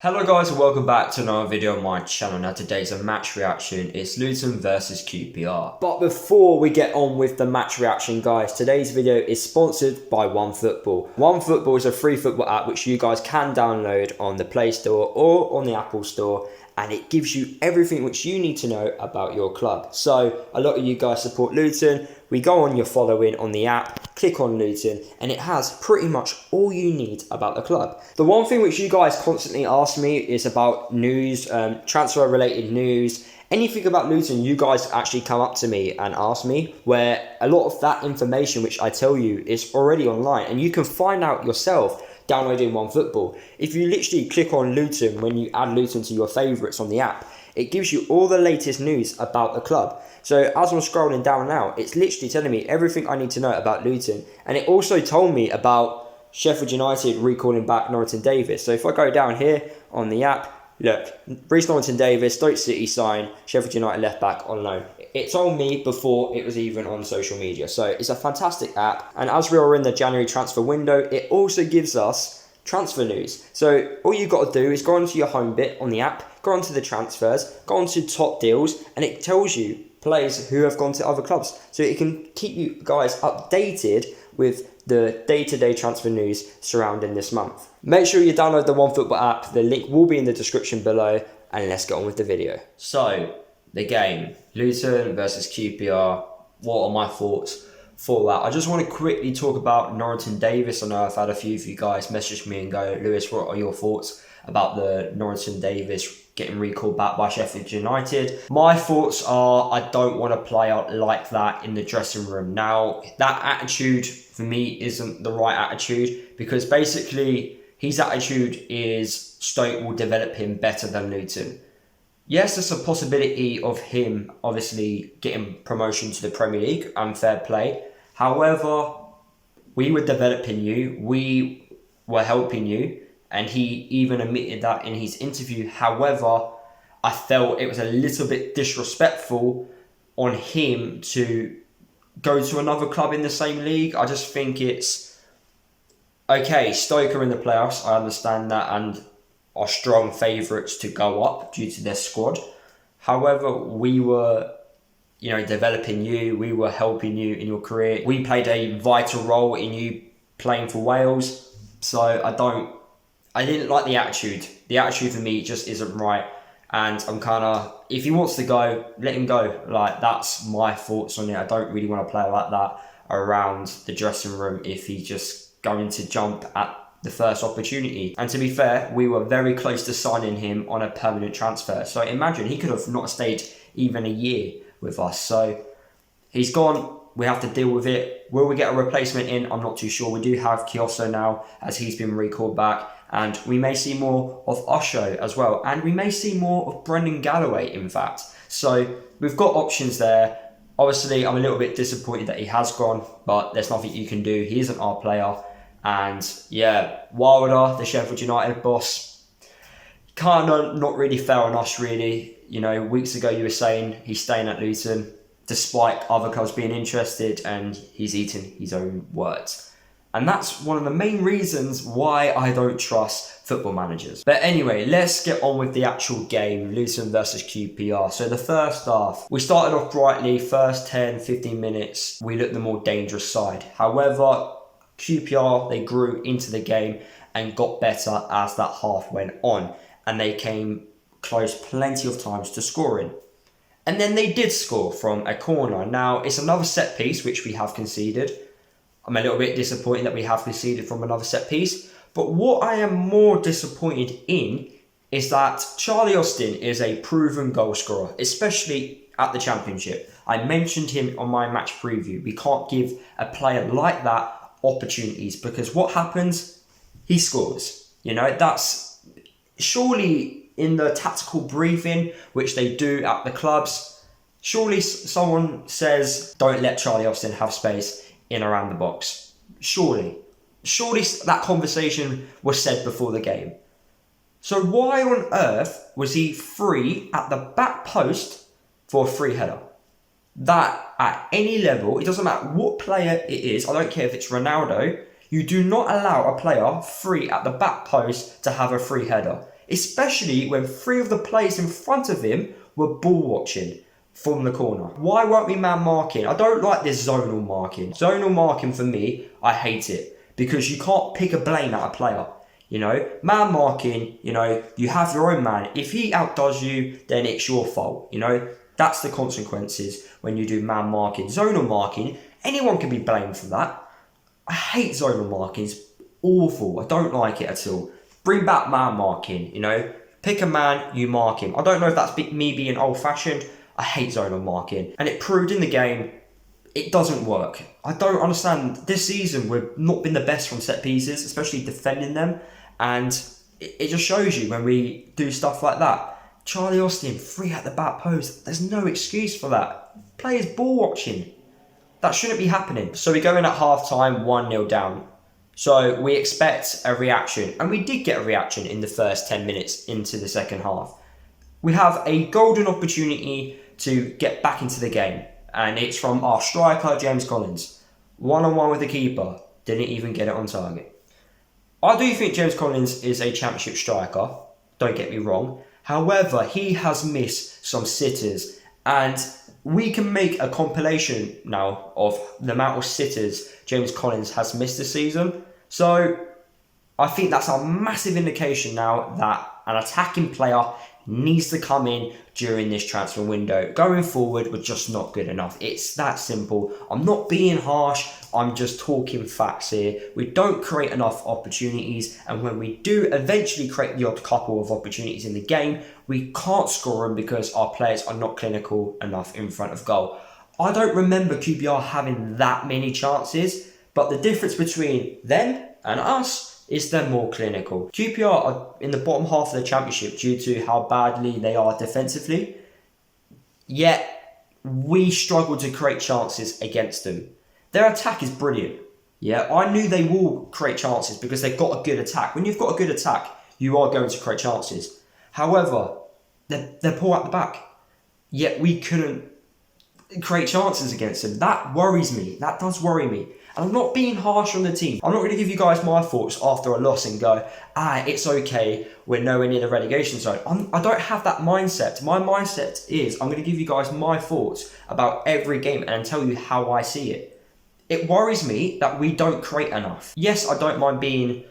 Hello guys and welcome back to another video on my channel. Now today's a match reaction. It's Luton versus QPR. But before we get on with the match reaction guys, today's video is sponsored by OneFootball. OneFootball is a free football app which you guys can download on the Play Store or on the Apple Store, and it gives you everything which you need to know about your club. So a lot of you guys support Luton. We go on your following on the app, click on Luton, and it has pretty much all you need about the club. The one thing which you guys constantly ask me is about news, transfer related news, anything about Luton. You guys actually come up to me and ask me, where a lot of that information which I tell you is already online, and you can find out yourself downloading OneFootball. If you literally click on Luton, when you add Luton to your favourites on the app, it gives you all the latest news about the club. So as I'm scrolling down now, it's literally telling me everything I need to know about Luton. And it also told me about Sheffield United recalling back Norrington Davis. So if I go down here on the app, look, Norrington Davis, Stoke City sign, Sheffield United left back on loan. It told me before it was even on social media. So it's a fantastic app. And as we are in the January transfer window, it also gives us transfer news. So all you've got to do is go onto your home bit on the app, go onto the transfers, go onto top deals, and it tells you players who have gone to other clubs. So it can keep you guys updated with the day-to-day transfer news surrounding this month. Make sure you download the OneFootball app. The link will be in the description below, and let's get on with the video. So, the game, Luton versus QPR. What are my thoughts for that? I just want to quickly talk about Norrington Davis. I know I've had a few of you guys message me and go, Lewis, what are your thoughts about the Norrington Davis getting recalled back by Sheffield United? My thoughts are, I don't want to play out like that in the dressing room. Now, that attitude for me isn't the right attitude, because basically his attitude is Stoke will develop him better than Luton. Yes, there's a possibility of him obviously getting promotion to the Premier League, and fair play. However, we were developing you, we were helping you, and he even admitted that in his interview. However, I felt it was a little bit disrespectful on him to go to another club in the same league. I just think it's okay. Stoke are in the playoffs, I understand that, and are strong favourites to go up due to their squad. However, we were, developing you. We were helping you in your career. We played a vital role in you playing for Wales. So I didn't like the attitude. The attitude for me just isn't right. And I'm kind of, if he wants to go, let him go. Like, that's my thoughts on it. I don't really want to play like that around the dressing room if he's just going to jump at the first opportunity. And to be fair, we were very close to signing him on a permanent transfer. So imagine, he could have not stayed even a year with us. So he's gone. We have to deal with it. Will we get a replacement in? I'm not too sure. We do have Kioso now, as he's been recalled back. And we may see more of Osho as well. And we may see more of Brendan Galloway, in fact. So we've got options there. Obviously, I'm a little bit disappointed that he has gone, but there's nothing you can do. He isn't our player. And yeah, Wilder, the Sheffield United boss, kind of not really fair on us, really. Weeks ago you were saying he's staying at Luton, despite other clubs being interested, and he's eating his own words. And that's one of the main reasons why I don't trust football managers. But anyway, let's get on with the actual game, Luton versus QPR. So the first half, we started off brightly. First 10, 15 minutes, we looked the more dangerous side. However, QPR, they grew into the game and got better as that half went on. And they came close plenty of times to scoring. And then they did score from a corner. Now, it's another set piece, which we have conceded. I'm a little bit disappointed that we have conceded from another set piece. But what I am more disappointed in is that Charlie Austin is a proven goal scorer, especially at the Championship. I mentioned him on my match preview. We can't give a player like that opportunities, because what happens? He scores. That's surely in the tactical briefing, which they do at the clubs. Surely someone says, don't let Charlie Austin have space in around the box. Surely that conversation was said before the game. So why on earth was he free at the back post for a free header? That at any level, it doesn't matter what player it is, I don't care if it's Ronaldo, you do not allow a player free at the back post to have a free header. especially when 3 of the players in front of him were ball watching from the corner. Why weren't we man marking? I don't like this zonal marking. Zonal marking for me, I hate it, because you can't pick a blame at a player. You know, man marking, you know, you have your own man. If he outdoes you, then it's your fault. You know, that's the consequences when you do man marking. Zonal marking, anyone can be blamed for that. I hate zonal marking. It's awful. I don't like it at all. Bring back man marking, you know. Pick a man, you mark him. I don't know if that's me being old-fashioned. I hate zonal marking. And it proved in the game, it doesn't work. I don't understand. This season, we've not been the best from set pieces, especially defending them. And it just shows you when we do stuff like that. Charlie Austin, 3 at the back post. There's no excuse for that. Players ball watching. That shouldn't be happening. So we go in at half-time, 1-0 down. So we expect a reaction. And we did get a reaction in the first 10 minutes into the second half. We have a golden opportunity to get back into the game. And it's from our striker, James Collins. 1-on-1 with the keeper. Didn't even get it on target. I do think James Collins is a championship striker. Don't get me wrong. However, he has missed some sitters. And we can make a compilation now of the amount of sitters James Collins has missed this season. So I think that's a massive indication now that an attacking player needs to come in during this transfer window. Going forward, we're just not good enough. It's that simple. I'm not being harsh. I'm just talking facts here. We don't create enough opportunities, and when we do eventually create the odd couple of opportunities in the game, we can't score them because our players are not clinical enough in front of goal. I don't remember QPR having that many chances, but the difference between them and us is they're more clinical. QPR are in the bottom half of the championship due to how badly they are defensively, yet we struggle to create chances against them. Their attack is brilliant. Yeah, I knew they will create chances because they've got a good attack. When you've got a good attack, you are going to create chances. However, they're poor at the back, yet we couldn't create chances against them. That worries me. That does worry me. And I'm not being harsh on the team. I'm not going to give you guys my thoughts after a loss and go, it's okay, we're nowhere near the relegation zone. I don't have that mindset. My mindset is I'm going to give you guys my thoughts about every game and tell you how I see it. It worries me that we don't create enough. Yes, I don't mind being,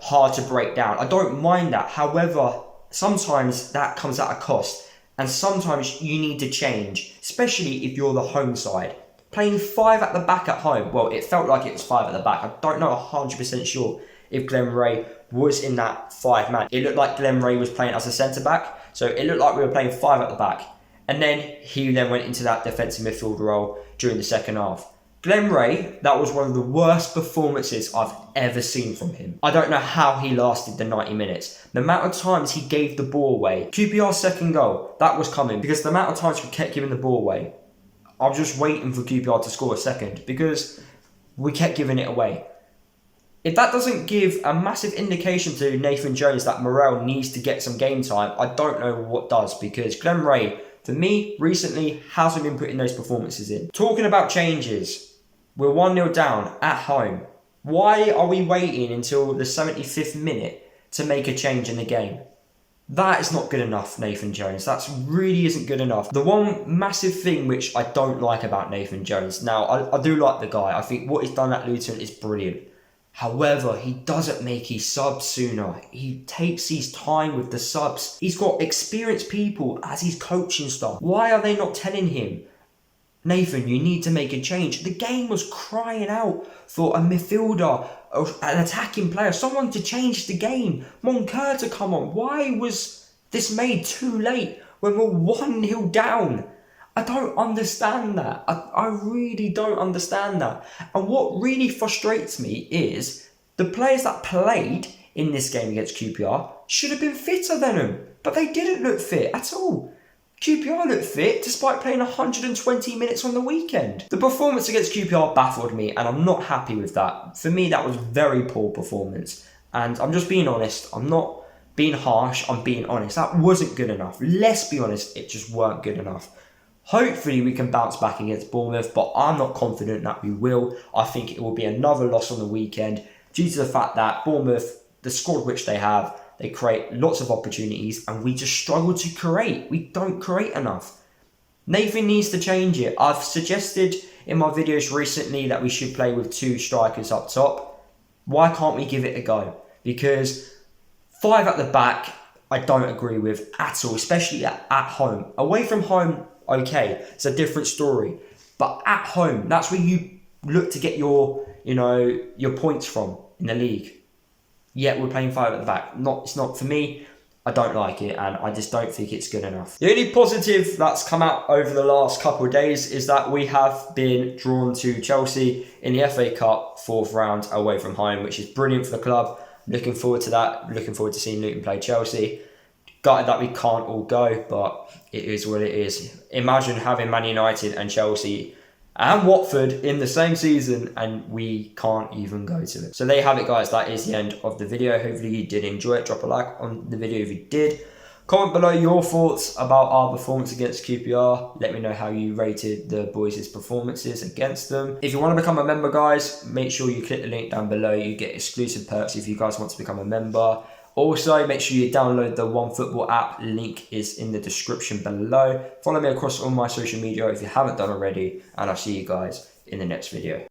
hard to break down. I don't mind that. However, sometimes that comes at a cost. And sometimes you need to change, especially if you're the home side. Playing 5 at the back at home, well, it felt like it was 5 at the back. I don't know 100% sure if Glenn Ray was in that 5-man. It looked like Glenn Ray was playing as a centre-back, so it looked like we were playing 5 at the back. And then he went into that defensive midfield role during the second half. Glenn Ray, that was one of the worst performances I've ever seen from him. I don't know how he lasted the 90 minutes. The amount of times he gave the ball away. QPR's second goal, that was coming because the amount of times we kept giving the ball away. I was just waiting for QPR to score a second because we kept giving it away. If that doesn't give a massive indication to Nathan Jones that Morel needs to get some game time, I don't know what does, because Glenn Ray, for me, recently hasn't been putting those performances in. Talking about changes, we're 1-0 down at home. Why are we waiting until the 75th minute to make a change in the game? That is not good enough, Nathan Jones. That really isn't good enough. The one massive thing which I don't like about Nathan Jones, now I do like the guy. I think what he's done at Luton is brilliant. However, he doesn't make his subs sooner. He takes his time with the subs. He's got experienced people as his coaching staff. Why are they not telling him, Nathan, you need to make a change? The game was crying out for a midfielder, an attacking player, someone to change the game. Moncur to come on. Why was this made too late when we're 1-0 down? I don't understand that. I really don't understand that. And what really frustrates me is the players that played in this game against QPR should have been fitter than them. But they didn't look fit at all. QPR looked fit despite playing 120 minutes on the weekend. The performance against QPR baffled me, and I'm not happy with that. For me, that was very poor performance. And I'm just being honest. I'm not being harsh. I'm being honest. That wasn't good enough. Let's be honest. It just weren't good enough. Hopefully we can bounce back against Bournemouth, but I'm not confident that we will. I think it will be another loss on the weekend due to the fact that Bournemouth, the squad which they have, They create lots of opportunities and we just struggle to create. We don't create enough. Nathan needs to change it. I've suggested in my videos recently that we should play with 2 strikers up top. Why can't we give it a go? Because 5 at the back, I don't agree with at all, especially at home. Away from home, okay, it's a different story. But at home, that's where you look to get your points from in the league. Yet we're playing 5 at the back. It's not for me. I don't like it, and I just don't think it's good enough. The only positive that's come out over the last couple of days is that we have been drawn to Chelsea in the FA Cup 4th round away from home, which is brilliant for the club. Looking forward to that. Looking forward to seeing Luton play Chelsea. Gutted that we can't all go, but it is what it is. Imagine having Man United and Chelsea and Watford in the same season and we can't even go to it. So there you have it, guys. That is the end of the video. Hopefully you did enjoy it. Drop a like on the video if you did. Comment below your thoughts about our performance against QPR. Let me know how you rated the boys' performances against them. If you want to become a member, guys, make sure you click the link down below. You get exclusive perks if you guys want to become a member. Also, make sure you download the OneFootball app. Link is in the description below. Follow me across all my social media if you haven't done already. And I'll see you guys in the next video.